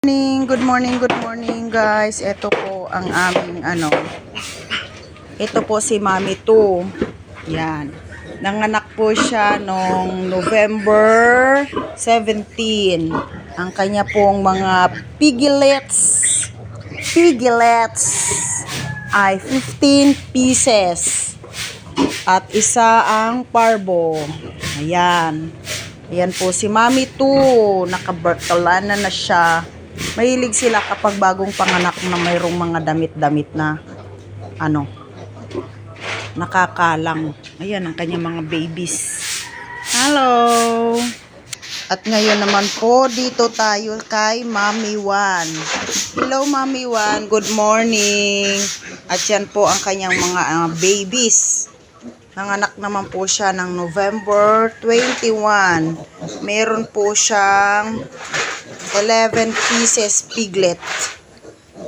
Good morning guys. Ito po ang aming Ito po si Mami 2. Yan. Nanganak po siya noong November 17. Ang kanya pong mga piglets ay 15 pieces. At isa ang parbo. Ayan. Ayan po si Mami 2. Nakabartalana na siya. Mahilig sila kapag bagong panganak na mayroong mga damit-damit na nakakalang. Ayan ang kanyang mga babies. Hello! At ngayon naman po, dito tayo kay Mami 1. Hello Mami 1, good morning. At yan po ang kanyang mga babies. Nanganak naman po siya ng November 21. Meron po siyang 11 pieces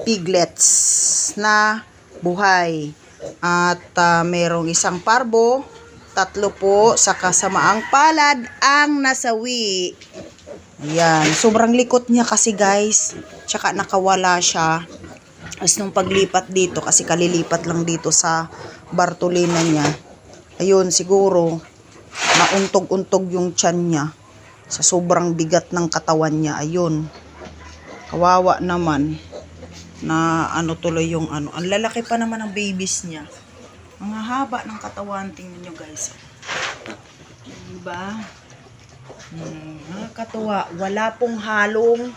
piglets na buhay. At merong isang parbo, 3 po sa kasamaang palad ang nasawi. Ayan, sobrang likot niya kasi guys. Tsaka nakawala siya. As nung paglipat dito, kasi kalilipat lang dito sa Bartolina niya. Ayun, siguro nauntog-untog yung tiyan niya sa sobrang bigat ng katawan niya. Ayun, kawawa naman na tuloy yung Ang lalaki pa naman ng babies niya. Mga haba ng katawan, tingnan nyo guys. Diba? Nakakatuwa. Wala pong halong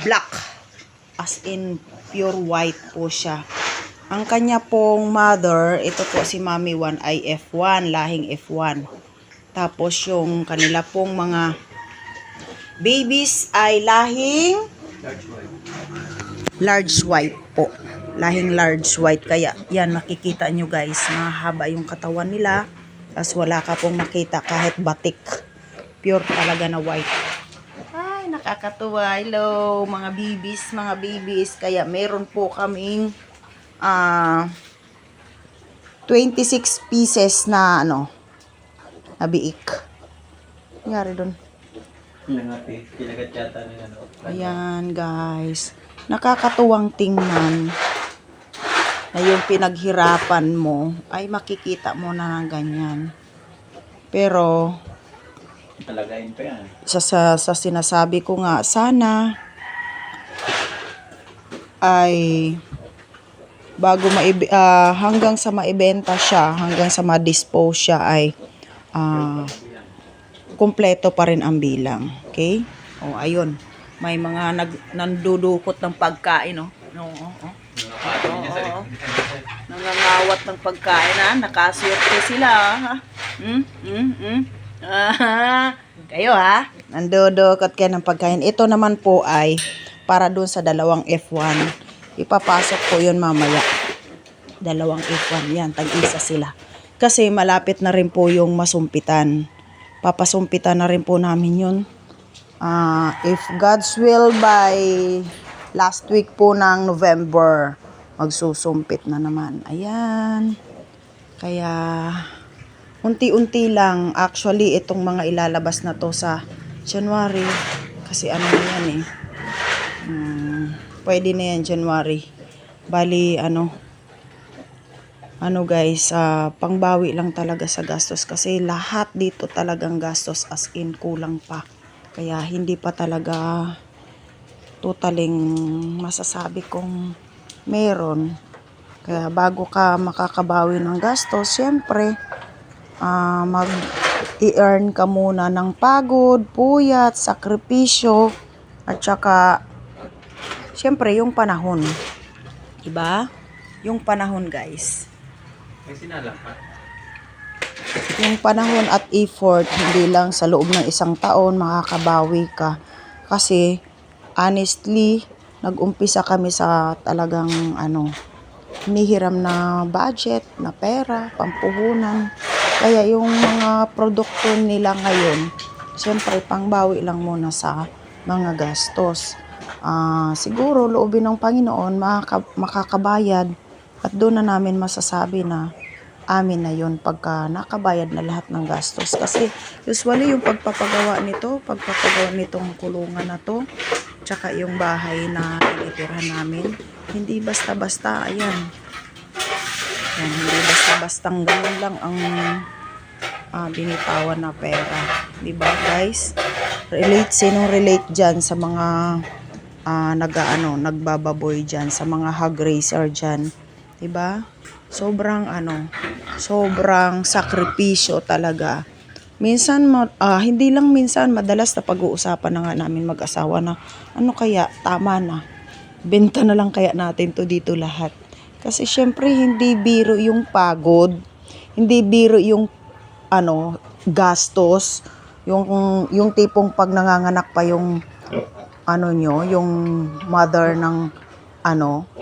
black, as in pure white po siya. Ang kanya pong mother, ito po si Mami 1 ay F1, lahing F1. Tapos yung kanila pong mga babies ay lahing large white po. Lahing large white. Kaya yan, makikita nyo guys, mahaba yung katawan nila. Tapos wala ka pong makita kahit batik. Pure talaga na white. Ay, nakakatuwa. Hello, mga babies. Kaya meron po kaming 26 pieces na nabiik. Nangyari dun. Ayan guys. Nakakatuwang tingnan na yung pinaghirapan mo ay makikita mo na ng ganyan. Pero talagayin pa yan. Sa sinasabi ko nga, sana ay bago hanggang sa maibenta siya, hanggang sa ma-dispose siya ay kumpleto pa rin ang bilang. Okay? O, ayun. May mga nandudukot ng pagkain, no? Nangangawat ng pagkain, ha? Nakaswerte sila, ha? Kayo, ha? Nandudukot kayo ng pagkain. Ito naman po ay para dun sa dalawang F1. Ipapasok po yun mamaya. Dalawang F1. Yan, tag-isa sila. Kasi malapit na rin po yung masumpitan. Papasumpitan na rin po namin yun. If God's will, by last week po ng November, magsusumpit na naman. Ayan. Kaya, unti-unti lang. Actually, itong mga ilalabas na to sa January. Kasi na yan eh. Pwede na yan January. Bali, guys, pangbawi lang talaga sa gastos. Kasi lahat dito talagang gastos, as in kulang pa. Kaya hindi pa talaga totaling masasabi kong meron. Kaya bago ka makakabawi ng gastos, syempre, mag-i-earn ka muna ng pagod, puyat, sakripisyo, at saka, syempre, yung panahon. Diba? Yung panahon, guys. May sinalapat. Yung panahon at effort, hindi lang sa loob ng isang taon makakabawi ka. Kasi, honestly, nag-umpisa kami sa talagang, hinihiram na budget, na pera, pampuhunan. Kaya yung mga produkto nila ngayon, siyempre, pangbawi lang muna sa mga gastos. Siguro, loobin ng Panginoon, makakabayad. At doon na namin masasabi na amin na yun pagka nakabayad na lahat ng gastos. Kasi usually yung pagpapagawa nitong kulungan na to, tsaka yung bahay na tinitirahan namin. Hindi basta-basta, ayan. Yan, hindi basta-bastang ganun lang ang binitawan na pera. Diba guys? Sinong relate dyan sa mga nagbababoy dyan, sa mga hog racer dyan. Diba? Sobrang sobrang sakripisyo talaga. Minsan, hindi lang minsan, madalas na pag-uusapan na nga namin mag-asawa na, ano kaya, tama na. Benta na lang kaya natin to dito lahat. Kasi syempre, hindi biro yung pagod. Hindi biro yung, gastos. Yung tipong pag nanganganak pa yung, yung mother ng,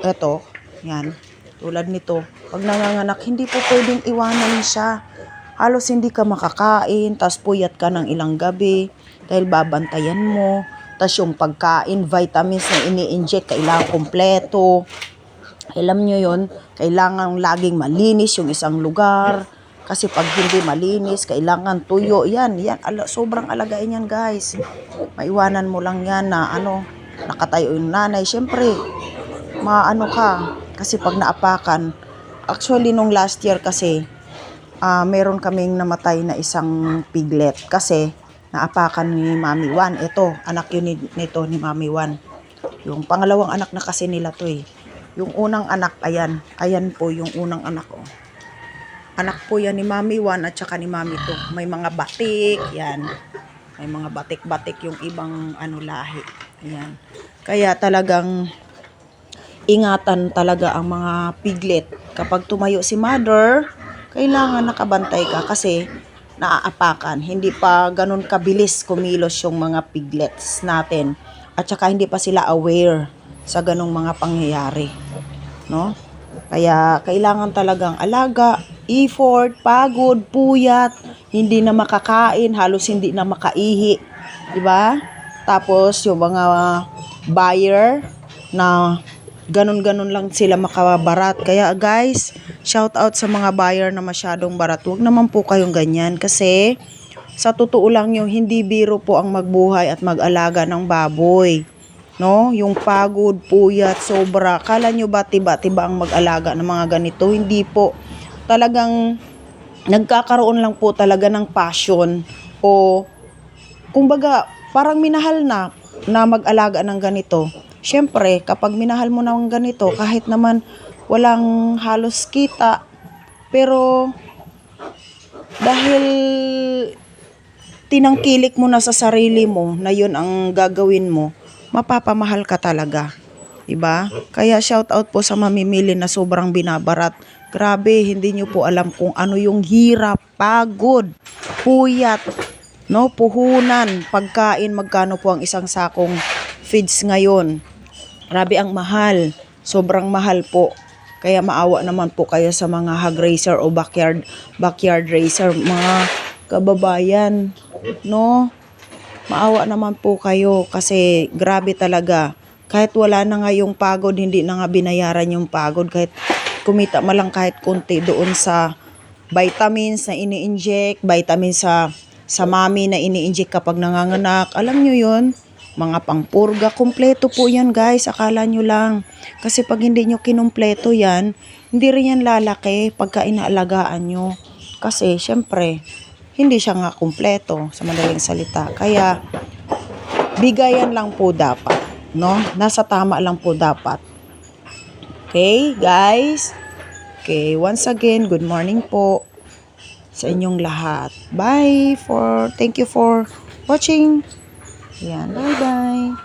eto, yan. Tulad nito, pag nanganganak, hindi po pwedeng iwanan siya. Halos hindi ka makakain, tas puyat ka ng ilang gabi dahil babantayan mo. Tas yung pagkain, vitamins na ini-inject, kailangan kompleto. Alam nyo yun, kailangan laging malinis yung isang lugar. Kasi pag hindi malinis, kailangan tuyo. Yan, sobrang alagain yan guys. Maiwanan mo lang yan na nakatayo yung nanay. Siyempre, ka. Kasi pag naapakan, actually nung last year kasi, meron kaming namatay na isang piglet kasi naapakan ni Mami Juan. Ito, anak yun nito ni Mami Juan. Yung pangalawang anak na kasi nila to eh. Yung unang anak, ayan po yung unang anak ko. Anak po yan ni Mami Juan at saka ni Mami to. May mga batik, yan. May mga batik-batik yung ibang lahi. Ayan. Kaya talagang ingatan talaga ang mga piglet. Kapag tumayo si mother, kailangan nakabantay ka kasi naaapakan. Hindi pa ganun kabilis kumilos yung mga piglets natin. At saka hindi pa sila aware sa ganung mga pangyayari. No? Kaya kailangan talagang alaga, effort, pagod, puyat, hindi na makakain, halos hindi na makaihi. Diba? Tapos yung mga buyer na ganun-ganun lang sila makabarat. Kaya guys, shout out sa mga buyer na masyadong barat. Huwag naman po kayong ganyan kasi sa totoo lang yung hindi biro po ang magbuhay at mag-alaga ng baboy. No? Yung pagod, puyat, sobra. Kala nyo ba tiba-tiba ang mag-alaga ng mga ganito? Hindi po. Talagang nagkakaroon lang po talaga ng passion o kumbaga parang minahal na mag-alaga ng ganito. Siyempre, kapag minahal mo ng ganito, kahit naman walang halos kita, pero dahil tinangkilik mo na sa sarili mo na yun ang gagawin mo, mapapamahal ka talaga. Diba? Kaya shout out po sa mamimili na sobrang binabarat. Grabe, hindi nyo po alam kung ano yung hirap, pagod, puyat, no, puhunan, pagkain, magkano po ang isang sakong feeds ngayon. Grabe ang mahal. Sobrang mahal po. Kaya maawa naman po kayo sa mga hog racer o backyard racer, mga kababayan, no? Maawa naman po kayo kasi grabe talaga. Kahit wala na nga yung pagod, hindi na nga binayaran yung pagod. Kahit kumita malang kahit konti doon sa vitamins na ini-inject, vitamins sa mami na ini-inject kapag nanganganak. Alam nyo yun? Mga pangpurga, kompleto po yan guys. Akala nyo lang. Kasi pag hindi nyo kinumpleto yan, hindi rin yan lalaki pagka inaalagaan nyo. Kasi syempre, hindi siya nga kumpleto sa madaling salita. Kaya, bigayan lang po dapat. No? Nasa tama lang po dapat. Okay, guys? Okay, once again, good morning po sa inyong lahat. Thank you for watching. Yan, bye-bye.